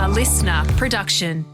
a listener production.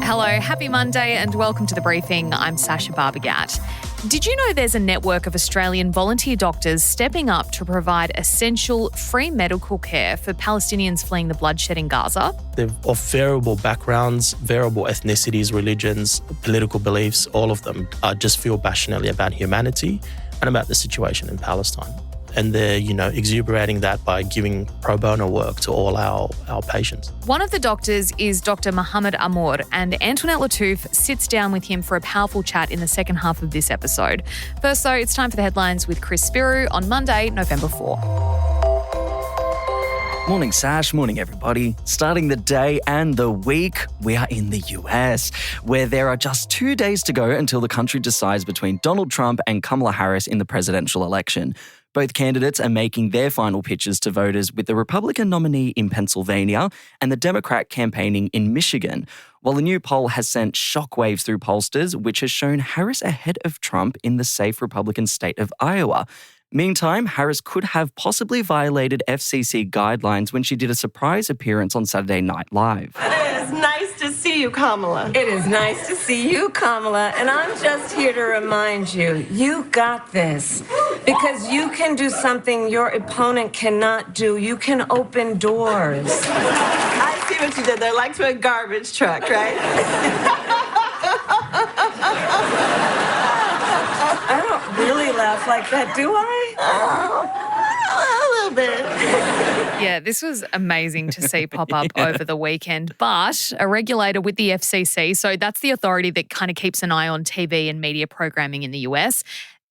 Hello, happy Monday and welcome to The Briefing. I'm Sasha Barbagat. Did you know there's a network of Australian volunteer doctors stepping up to provide essential free medical care for Palestinians fleeing the bloodshed in Gaza? They're of variable backgrounds, variable ethnicities, religions, political beliefs. All of them just feel passionately about humanity and about the situation in Palestine. And they're, exuberating that by giving pro bono work to all our patients. One of the doctors is Dr. Mohammed Amour, and Antoinette Lattouf sits down with him for a powerful chat in the second half of this episode. First, though, it's time for the headlines with Chris Spiru on Monday, November 4. Morning, Sash. Morning, everybody. Starting the day and the week, we are in the US, where there are just 2 days to go until the country decides between Donald Trump and Kamala Harris in the presidential election. Both candidates are making their final pitches to voters, with the Republican nominee in Pennsylvania and the Democrat campaigning in Michigan, while the new poll has sent shockwaves through pollsters, which has shown Harris ahead of Trump in the safe Republican state of Iowa. Meantime, Harris could have possibly violated FCC guidelines when she did a surprise appearance on Saturday Night Live. It is nice to see you, Kamala. It is nice to see you, Kamala. And I'm just here to remind you, you got this. Because you can do something your opponent cannot do. You can open doors. I see what you did there, like to a garbage truck, right? I don't really laugh like that, do I? A little bit. Yeah, this was amazing to see pop up over the weekend. But a regulator with the FCC, so that's the authority that kind of keeps an eye on TV and media programming in the US,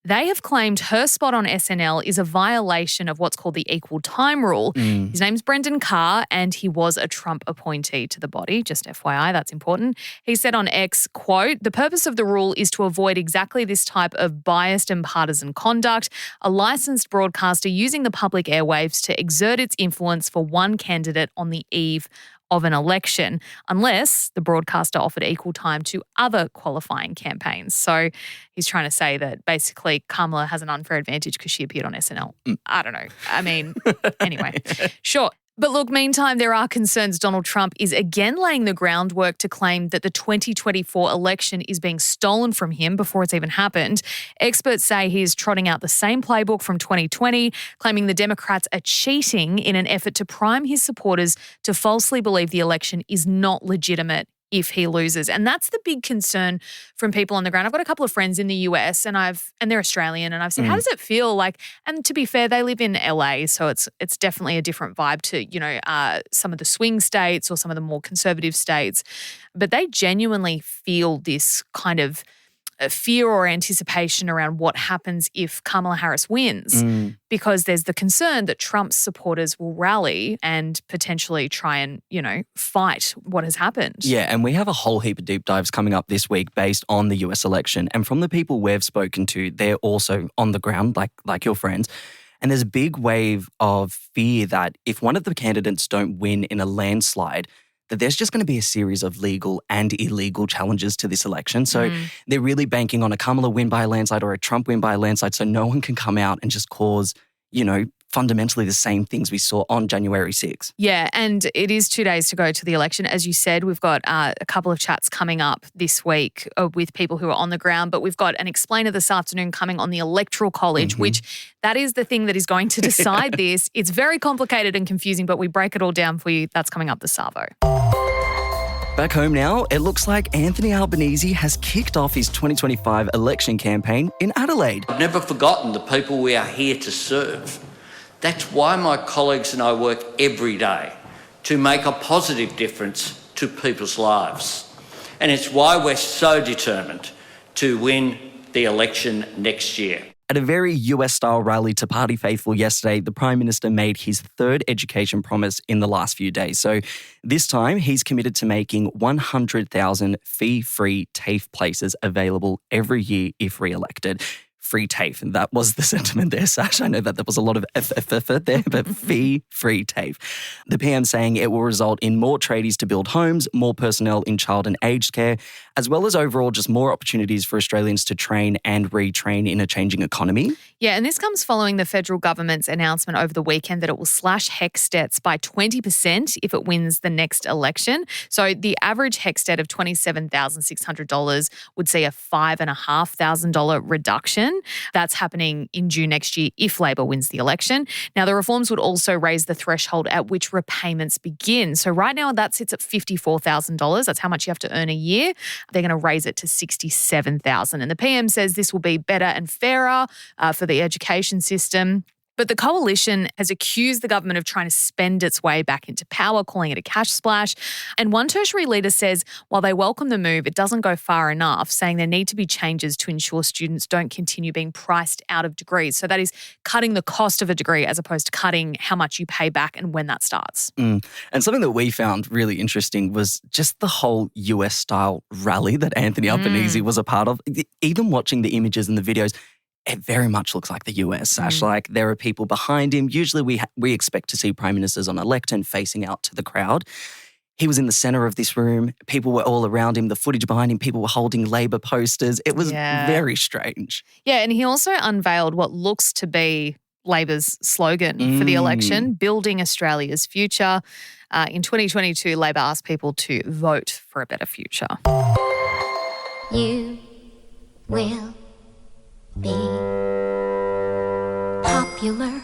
they have claimed her spot on SNL is a violation of what's called the equal time rule. His name's Brendan Carr, and he was a Trump appointee to the body. Just FYI, that's important. He said on X, quote, "The purpose of the rule is to avoid exactly this type of biased and partisan conduct, a licensed broadcaster using the public airwaves to exert its influence for one candidate on the eve of an election, unless the broadcaster offered equal time to other qualifying campaigns." So he's trying to say that basically Kamala has an unfair advantage because she appeared on SNL. I don't know. I mean, anyway, sure. But look, meantime, there are concerns Donald Trump is again laying the groundwork to claim that the 2024 election is being stolen from him before it's even happened. Experts say he is trotting out the same playbook from 2020, claiming the Democrats are cheating in an effort to prime his supporters to falsely believe the election is not legitimate if he loses. And that's the big concern from people on the ground. I've got a couple of friends in the US and they're Australian, and I've said, how does it feel like, and to be fair, they live in LA, so it's definitely a different vibe to, some of the swing states or some of the more conservative states. But they genuinely feel this kind of fear or anticipation around what happens if Kamala Harris wins, because there's the concern that Trump's supporters will rally and potentially try and, fight what has happened. Yeah, and we have a whole heap of deep dives coming up this week based on the US election. And from the people we've spoken to, they're also on the ground, like your friends. And there's a big wave of fear that if one of the candidates don't win in a landslide, that there's just going to be a series of legal and illegal challenges to this election. So they're really banking on a Kamala win by a landslide or a Trump win by a landslide, so no one can come out and just cause, fundamentally the same things we saw on January 6th. Yeah, and it is 2 days to go to the election. As you said, we've got a couple of chats coming up this week with people who are on the ground, but we've got an explainer this afternoon coming on the Electoral College, which that is the thing that is going to decide this. It's very complicated and confusing, but we break it all down for you. That's coming up this Savo. Back home now, it looks like Anthony Albanese has kicked off his 2025 election campaign in Adelaide. I've never forgotten the people we are here to serve. That's why my colleagues and I work every day to make a positive difference to people's lives. And it's why we're so determined to win the election next year. At a very US-style rally to party faithful yesterday, the Prime Minister made his third education promise in the last few days. So this time, he's committed to making 100,000 fee-free TAFE places available every year if re-elected. fee-free TAFE. And that was the sentiment there, Sash. I know that there was a lot of there, but fee-free TAFE. The PM saying it will result in more tradies to build homes, more personnel in child and aged care, as well as overall just more opportunities for Australians to train and retrain in a changing economy. Yeah, and this comes following the federal government's announcement over the weekend that it will slash HECS debts by 20% if it wins the next election. So the average HECS debt of $27,600 would see a $5,500 reduction. That's happening in June next year if Labor wins the election. Now, the reforms would also raise the threshold at which repayments begin. So right now that sits at $54,000. That's how much you have to earn a year. They're going to raise it to $67,000. And the PM says this will be better and fairer for the education system. But the coalition has accused the government of trying to spend its way back into power, calling it a cash splash. And one tertiary leader says while they welcome the move, it doesn't go far enough, saying there need to be changes to ensure students don't continue being priced out of degrees. So that is cutting the cost of a degree as opposed to cutting how much you pay back and when that starts. And something that we found really interesting was just the whole US-style rally that Anthony Albanese was a part of. Even watching the images and the videos, it very much looks like the US, Sash. Like there are people behind him. Usually we expect to see prime ministers on a lectern facing out to the crowd. He was in the centre of this room. People were all around him. The footage behind him, people were holding Labor posters. It was very strange. Yeah, and he also unveiled what looks to be Labor's slogan for the election, Building Australia's Future. In 2022, Labor asked people to vote for a better future. You will be popular.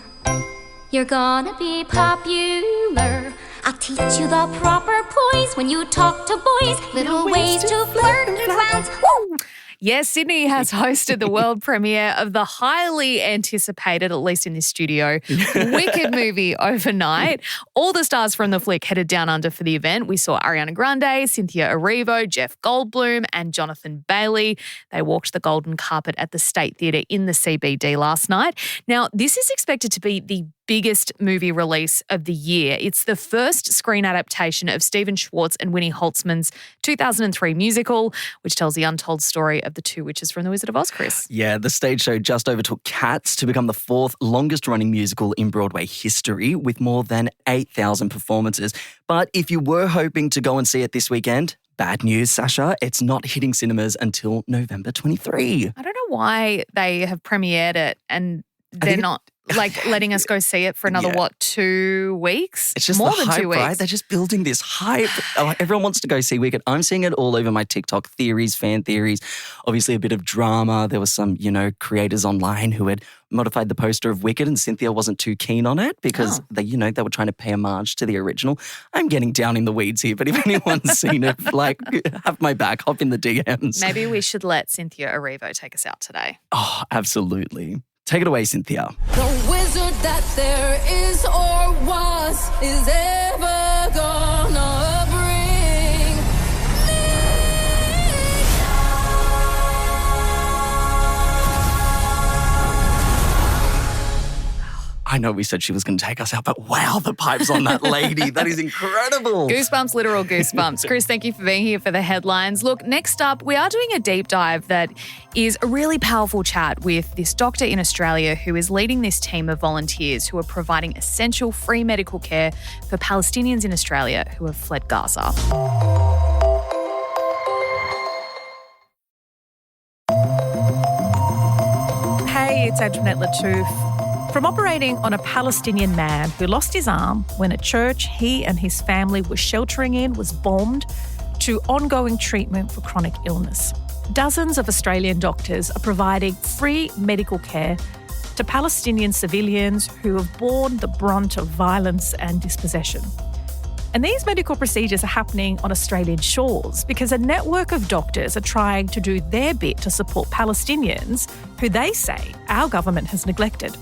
You're gonna be popular. I'll teach you the proper poise when you talk to boys. Little ways to flirt and glance. Woo! Yes, Sydney has hosted the world premiere of the highly anticipated, at least in this studio, Wicked movie overnight. All the stars from the flick headed down under for the event. We saw Ariana Grande, Cynthia Erivo, Jeff Goldblum and Jonathan Bailey. They walked the golden carpet at the State Theatre in the CBD last night. Now, this is expected to be the biggest movie release of the year. It's the first screen adaptation of Stephen Schwartz and Winnie Holtzman's 2003 musical, which tells the untold story of the two witches from The Wizard of Oz, Chris. Yeah, the stage show just overtook Cats to become the fourth longest-running musical in Broadway history with more than 8,000 performances. But if you were hoping to go and see it this weekend, bad news, Sasha, it's not hitting cinemas until November 23. I don't know why they have premiered it and they're not letting us go see it for another, 2 weeks? It's just more the than hype, 2 weeks. right? They're just building this hype. Everyone wants to go see Wicked. I'm seeing it all over my TikTok theories, fan theories, obviously a bit of drama. There was some, creators online who had modified the poster of Wicked and Cynthia wasn't too keen on it because they were trying to pay homage to the original. I'm getting down in the weeds here, but if anyone's seen it, have my back, hop in the DMs. Maybe we should let Cynthia Erivo take us out today. Oh, absolutely. Take it away, Cynthia. The wizard that there is or was is ever gonna bring me I know we said she was going to take us out, but wow, the pipes on that lady. That is incredible. Goosebumps, literal goosebumps. Chris, thank you for being here for the headlines. Look, next up, we are doing a deep dive that is a really powerful chat with this doctor in Australia who is leading this team of volunteers who are providing essential free medical care for Palestinians in Australia who have fled Gaza. Hey, it's Antoinette Lattouf. From operating on a Palestinian man who lost his arm when a church he and his family were sheltering in was bombed, to ongoing treatment for chronic illness, dozens of Australian doctors are providing free medical care to Palestinian civilians who have borne the brunt of violence and dispossession. And these medical procedures are happening on Australian shores because a network of doctors are trying to do their bit to support Palestinians who they say our government has neglected.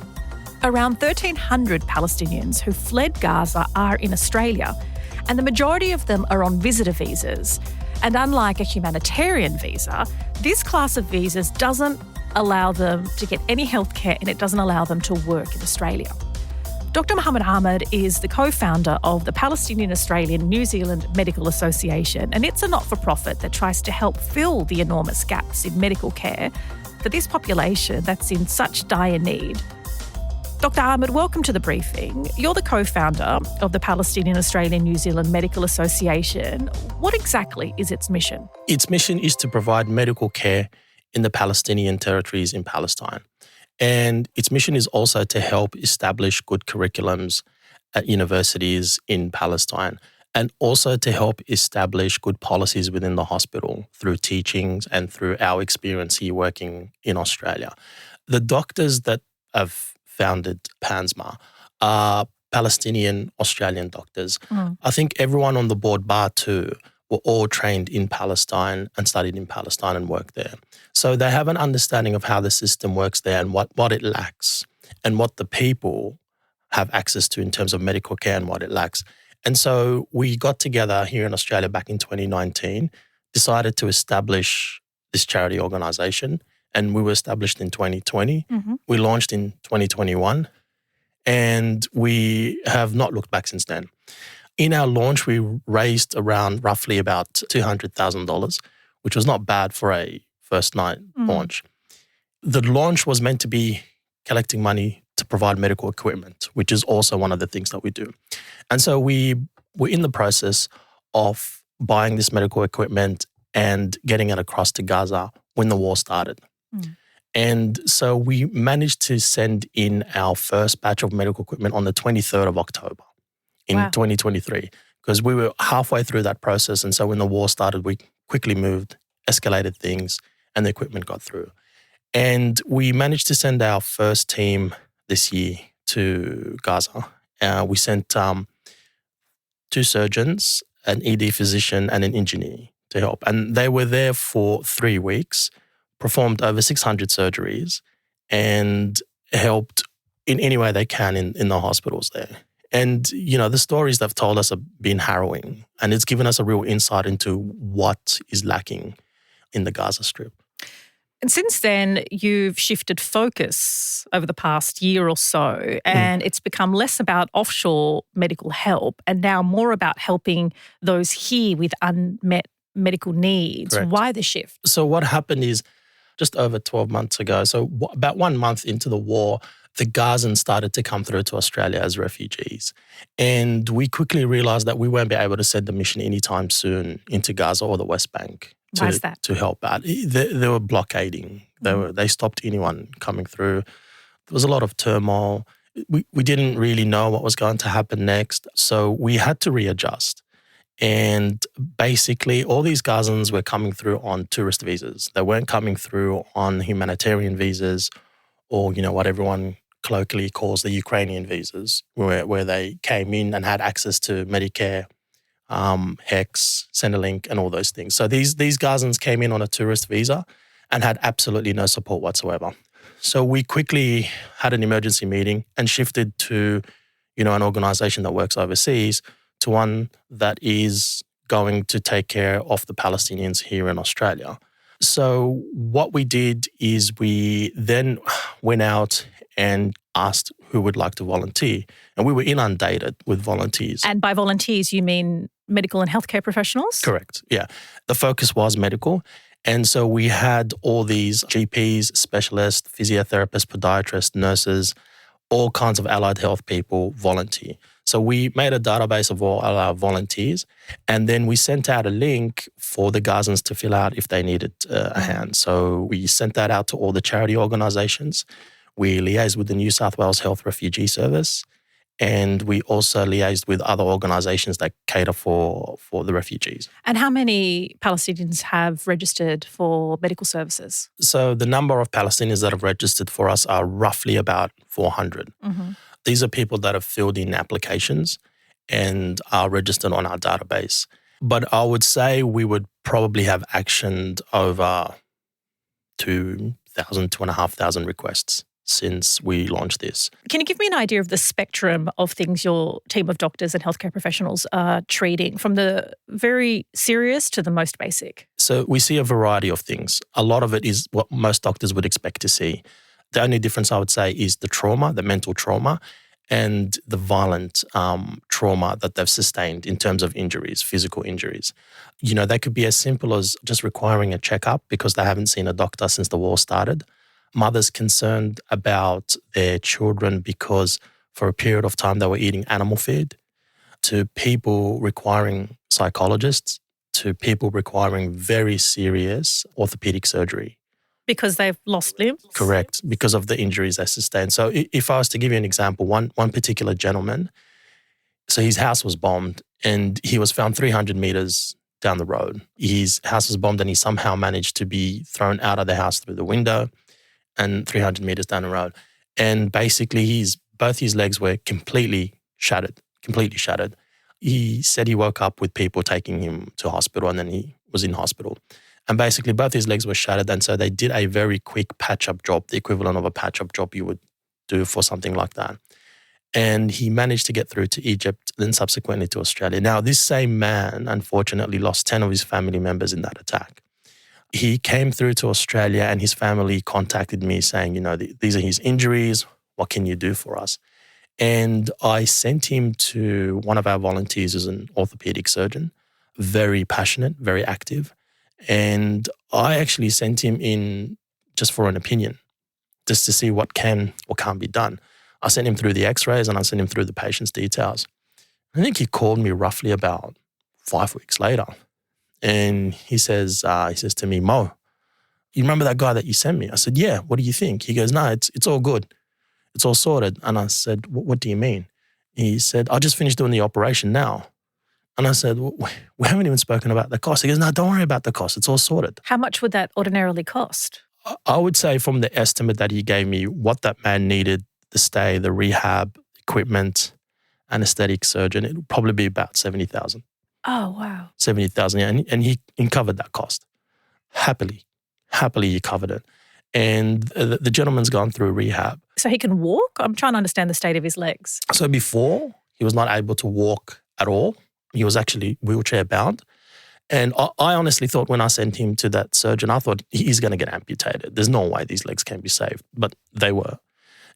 Around 1,300 Palestinians who fled Gaza are in Australia, and the majority of them are on visitor visas. And unlike a humanitarian visa, this class of visas doesn't allow them to get any healthcare and it doesn't allow them to work in Australia. Dr. Mohammed Ahmed is the co-founder of the Palestinian Australian New Zealand Medical Association, and it's a not-for-profit that tries to help fill the enormous gaps in medical care for this population that's in such dire need. Dr. Ahmed, welcome to the briefing. You're the co-founder of the Palestinian Australian New Zealand Medical Association. What exactly is its mission? Its mission is to provide medical care in the Palestinian territories in Palestine. And its mission is also to help establish good curriculums at universities in Palestine, and also to help establish good policies within the hospital through teachings and through our experience here working in Australia. The doctors that have founded PANSMA are Palestinian Australian doctors. I think everyone on the board, bar two, were all trained in Palestine and studied in Palestine and worked there. So they have an understanding of how the system works there and what it lacks and what the people have access to in terms of medical care and what it lacks. And so we got together here in Australia back in 2019, decided to establish this charity organisation, and we were established in 2020. We launched in 2021, and we have not looked back since then. In our launch, we raised around roughly about $200,000, which was not bad for a first night launch. The launch was meant to be collecting money to provide medical equipment, which is also one of the things that we do. And so we were in the process of buying this medical equipment and getting it across to Gaza when the war started. And so we managed to send in our first batch of medical equipment on the 23rd of October in 2023, because we were halfway through that process. And so when the war started, we quickly moved, escalated things, and the equipment got through. And we managed to send our first team this year to Gaza. We sent 2 surgeons, an ED physician, and an engineer to help. And they were there for 3 weeks, performed over 600 surgeries, and helped in any way they can in the hospitals there. And, you know, the stories they've told us have been harrowing, and it's given us a real insight into what is lacking in the Gaza Strip. And since then, you've shifted focus over the past year or so, and it's become less about offshore medical help and now more about helping those here with unmet medical needs. Correct. Why the shift? So what happened is just over 12 months ago, so about 1 month into the war, the Gazans started to come through to Australia as refugees. And we quickly realised that we won't be able to send a mission anytime soon into Gaza or the West Bank. Why is that? To help out. They were blockading. They stopped anyone coming through. There was a lot of turmoil. We didn't really know what was going to happen next. So we had to readjust. And basically all these Gazans were coming through on tourist visas. They weren't coming through on humanitarian visas or, you know, what everyone colloquially calls the Ukrainian visas, where they came in and had access to Medicare, HEX, Centrelink, and all those things. So these Gazans came in on a tourist visa and had absolutely no support whatsoever. So we quickly had an emergency meeting and shifted to, you know, an organisation that works overseas to one that is going to take care of the Palestinians here in Australia. So what we did is we then went out and asked who would like to volunteer. And we were inundated with volunteers. And by volunteers, you mean medical and healthcare professionals? Correct, yeah. The focus was medical. And so we had all these GPs, specialists, physiotherapists, podiatrists, nurses, all kinds of allied health people volunteer. So we made a database of all our volunteers, and then we sent out a link for the Gazans to fill out if they needed a hand. So we sent that out to all the charity organisations. We liaised with the New South Wales Health Refugee Service, and we also liaised with other organisations that cater for the refugees. And how many Palestinians have registered for medical services? So the number of Palestinians that have registered for us are roughly about 400. These are people that have filled in applications and are registered on our database. But I would say we would probably have actioned over 2,000, 2,500 requests since we launched this. Can you give me an idea of the spectrum of things your team of doctors and healthcare professionals are treating, from the very serious to the most basic? So we see a variety of things. A lot of it is what most doctors would expect to see. The only difference I would say is the trauma, the mental trauma, and the violent trauma that they've sustained in terms of injuries, physical injuries. You know, they could be as simple as just requiring a checkup because they haven't seen a doctor since the war started. Mothers concerned about their children because for a period of time they were eating animal feed, to people requiring psychologists, to people requiring very serious orthopedic surgery. Because they've lost limbs? Correct, because of the injuries they sustained. So if I was to give you an example, one particular gentleman, so his house was bombed and he was found 300 meters down the road. His house was bombed and he somehow managed to be thrown out of the house through the window and 300 meters down the road. And basically both his legs were completely shattered. He said he woke up with people taking him to hospital and then he was in hospital. And basically both his legs were shattered. And so they did a very quick patch-up job, the equivalent of a patch-up job you would do for something like that. And he managed to get through to Egypt, then subsequently to Australia. Now, this same man, unfortunately, lost 10 of his family members in that attack. He came through to Australia and his family contacted me saying, you know, these are his injuries. What can you do for us? And I sent him to one of our volunteers who's an orthopedic surgeon, very passionate, very active. And I actually sent him in just for an opinion, just to see what can or can't be done. I sent him through the x-rays and I sent him through the patient's details. I think he called me roughly about 5 weeks later. And he says to me, Mo, you remember that guy that you sent me? I said, yeah, what do you think? He goes, no, it's all good. It's all sorted. And I said, what do you mean? He said, I just finished doing the operation now. And I said, well, we haven't even spoken about the cost. He goes, no, don't worry about the cost. It's all sorted. How much would that ordinarily cost? I would say from the estimate that he gave me, what that man needed, the stay, the rehab, equipment, anesthetic surgeon, it would probably be about 70,000. Oh, wow. 70,000, yeah. And he covered that cost. Happily he covered it. And the gentleman's gone through rehab. So he can walk? I'm trying to understand the state of his legs. So before, he was not able to walk at all. He was actually wheelchair bound. And I honestly thought when I sent him to that surgeon, I thought he's going to get amputated. There's no way these legs can be saved, but they were.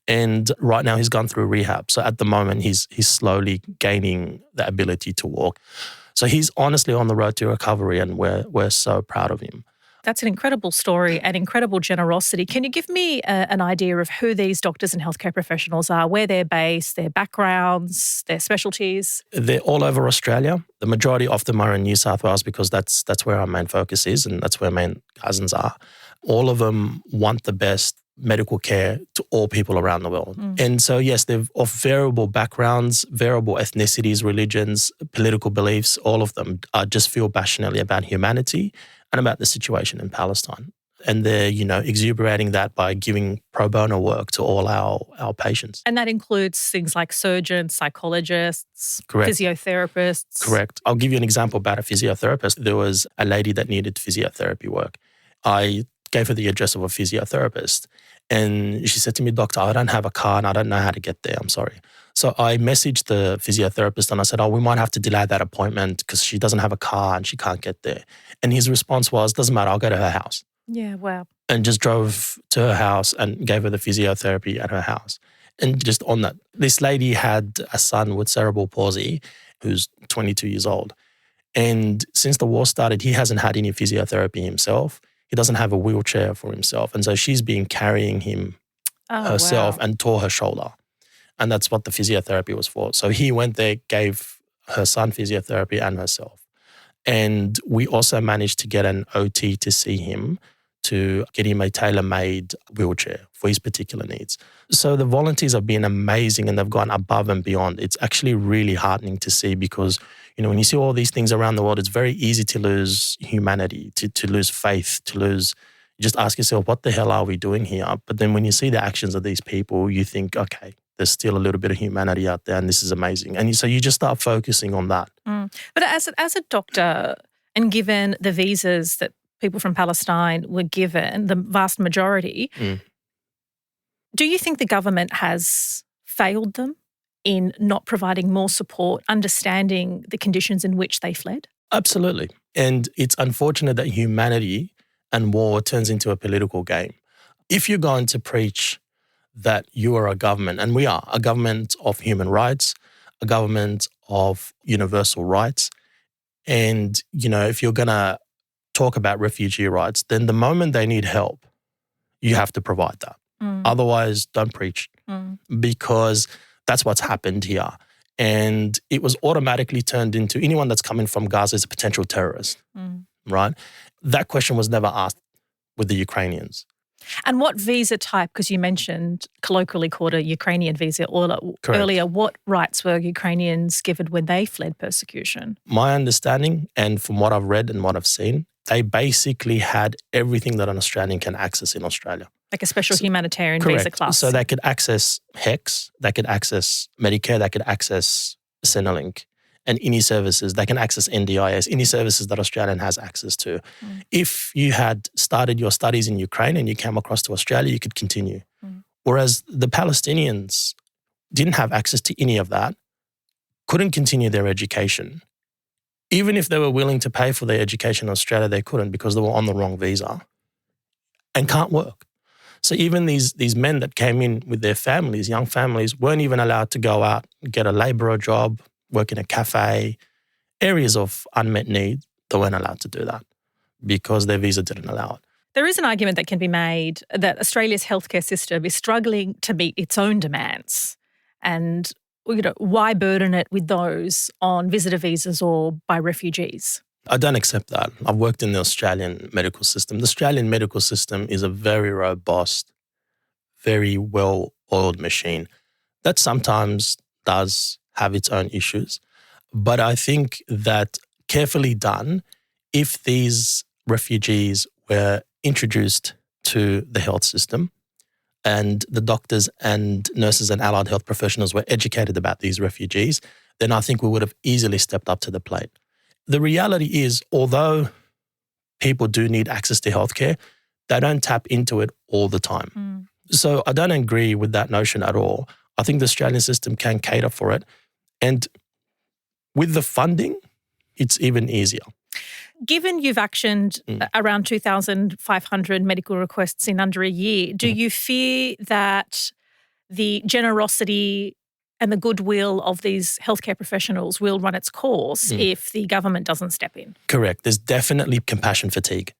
And right now he's gone through rehab. So at the moment, he's slowly gaining the ability to walk. So he's honestly on the road to recovery and we're so proud of him. That's an incredible story and incredible generosity. Can you give me an idea of who these doctors and healthcare professionals are, where they're based, their backgrounds, their specialties? They're all over Australia. The majority of them are in New South Wales because that's where our main focus is and that's where main cousins are. All of them want the best medical care to all people around the world. And so, yes, they're of variable backgrounds, variable ethnicities, religions, political beliefs. All of them just feel passionately about humanity and about the situation in Palestine. And they're, exuberating that by giving pro bono work to all our patients. And that includes things like surgeons, psychologists, Correct. Physiotherapists. Correct. I'll give you an example about a physiotherapist. There was a lady that needed physiotherapy work. I gave her the address of a physiotherapist. And she said to me, Doctor, I don't have a car and I don't know how to get there. I'm sorry. So I messaged the physiotherapist and I said, we might have to delay that appointment because she doesn't have a car and she can't get there. And his response was, doesn't matter, I'll go to her house. Yeah, wow. And just drove to her house and gave her the physiotherapy at her house. And just on that, this lady had a son with cerebral palsy who's 22 years old. And since the war started, he hasn't had any physiotherapy himself. He doesn't have a wheelchair for himself. And so she's been carrying him herself and tore her shoulder. And that's what the physiotherapy was for. So he went there, gave her son physiotherapy and herself. And we also managed to get an OT to see him, to get him a tailor-made wheelchair for his particular needs. So the volunteers have been amazing and they've gone above and beyond. It's actually really heartening to see because, when you see all these things around the world, it's very easy to lose humanity, to lose faith, you just ask yourself, what the hell are we doing here? But then when you see the actions of these people, you think, okay, there's still a little bit of humanity out there and this is amazing. And so you just start focusing on that. But as a doctor, and given the visas that people from Palestine were given, the vast majority, do you think the government has failed them in not providing more support, understanding the conditions in which they fled? Absolutely. And it's unfortunate that humanity and war turns into a political game. If you're going to preach that you are a government, and we are a government of human rights, a government of universal rights. And, if you're going to talk about refugee rights, then the moment they need help, you have to provide that. Otherwise, don't preach, because that's what's happened here. And it was automatically turned into anyone that's coming from Gaza is a potential terrorist, right? That question was never asked with the Ukrainians. And what visa type, because you mentioned colloquially called a Ukrainian visa earlier, what rights were Ukrainians given when they fled persecution? My understanding, and from what I've read and what I've seen, they basically had everything that an Australian can access in Australia. Like a special humanitarian visa class. So they could access HEX, they could access Medicare, they could access Centrelink, and any services. They can access NDIS, any services that Australian has access to. If you had started your studies in Ukraine and you came across to Australia, you could continue. Whereas the Palestinians didn't have access to any of that, couldn't continue their education. Even if they were willing to pay for their education in Australia, they couldn't because they were on the wrong visa and can't work. So even these men that came in with their families, young families, weren't even allowed to go out, get a labourer job, work in a cafe, areas of unmet need. They weren't allowed to do that because their visa didn't allow it. There is an argument that can be made that Australia's healthcare system is struggling to meet its own demands. And why burden it with those on visitor visas or by refugees? I don't accept that. I've worked in the Australian medical system. The Australian medical system is a very robust, very well-oiled machine that sometimes does have its own issues. But I think that carefully done, if these refugees were introduced to the health system and the doctors and nurses and allied health professionals were educated about these refugees, then I think we would have easily stepped up to the plate. The reality is, although people do need access to healthcare, they don't tap into it all the time. So I don't agree with that notion at all. I think the Australian system can cater for it. And with the funding, it's even easier. Given you've actioned around 2,500 medical requests in under a year, do you fear that the generosity and the goodwill of these healthcare professionals will run its course if the government doesn't step in? Correct. There's definitely compassion fatigue.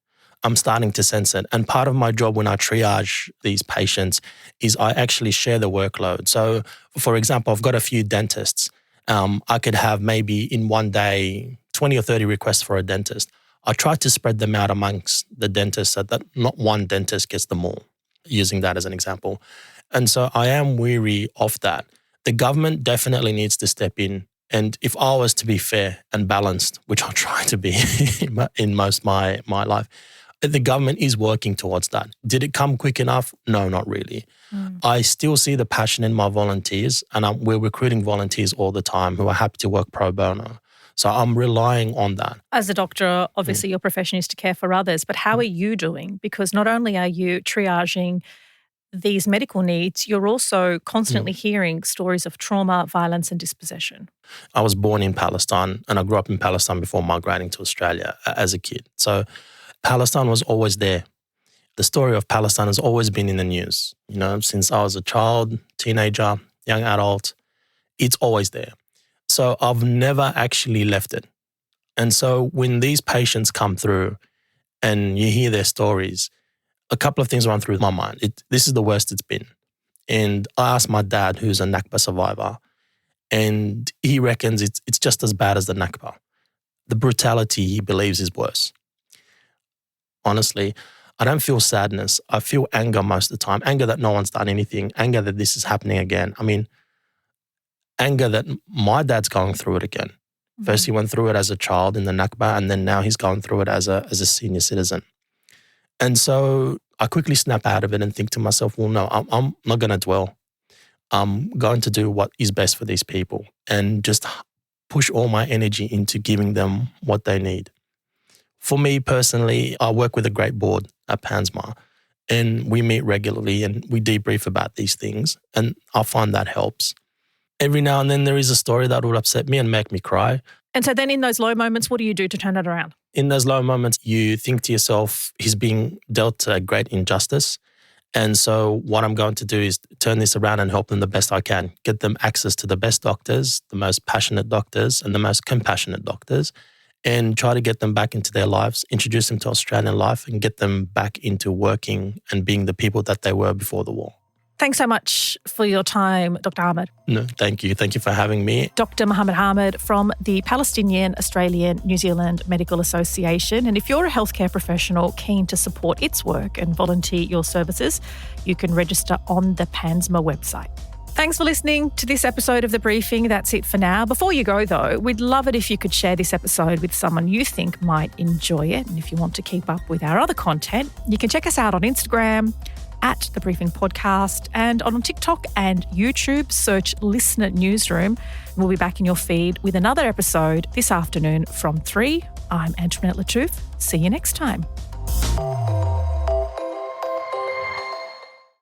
I'm starting to sense it. And part of my job when I triage these patients is I actually share the workload. So, for example, I've got a few dentists. I could have maybe in one day 20 or 30 requests for a dentist. I try to spread them out amongst the dentists so that not one dentist gets them all, using that as an example. And so I am weary of that. The government definitely needs to step in. And if I was to be fair and balanced, which I try to be in most of my life, the government is working towards that. Did it come quick enough? No, not really. I still see the passion in my volunteers, and we're recruiting volunteers all the time who are happy to work pro bono. So I'm relying on that. As a doctor, obviously your profession is to care for others, but how are you doing? Because not only are you triaging these medical needs, you're also constantly hearing stories of trauma, violence and dispossession. I was born in Palestine and I grew up in Palestine before migrating to Australia as a kid. So Palestine was always there. The story of Palestine has always been in the news. Since I was a child, teenager, young adult, it's always there. So I've never actually left it. And so when these patients come through and you hear their stories, a couple of things run through my mind. This is the worst it's been. And I asked my dad, who's a Nakba survivor, and he reckons it's just as bad as the Nakba. The brutality, he believes, is worse. Honestly, I don't feel sadness. I feel anger most of the time. Anger that no one's done anything. Anger that this is happening again. I mean, anger that my dad's going through it again. First he went through it as a child in the Nakba, and then now he's going through it as a senior citizen. And so I quickly snap out of it and think to myself, well, no, I'm not going to dwell. I'm going to do what is best for these people and just push all my energy into giving them what they need. For me personally, I work with a great board at PANSMA, and we meet regularly and we debrief about these things, and I find that helps. Every now and then there is a story that would upset me and make me cry. And so then in those low moments, what do you do to turn it around? In those low moments, you think to yourself, he's being dealt a great injustice, And so what I'm going to do is turn this around and help them the best I can, get them access to the best doctors, the most passionate doctors and the most compassionate doctors, and try to get them back into their lives, introduce them to Australian life and get them back into working and being the people that they were before the war. Thanks so much for your time, Dr. Ahmed. No, thank you. Thank you for having me. Dr. Mohammed Ahmed from the Palestinian Australian New Zealand Medical Association. And if you're a healthcare professional keen to support its work and volunteer your services, you can register on the PANSMA website. Thanks for listening to this episode of The Briefing. That's it for now. Before you go, though, we'd love it if you could share this episode with someone you think might enjoy it. And if you want to keep up with our other content, you can check us out on Instagram at The Briefing Podcast, and on TikTok and YouTube, search Listener Newsroom. We'll be back in your feed with another episode this afternoon from 3. I'm Antoinette Lattouf. See you next time.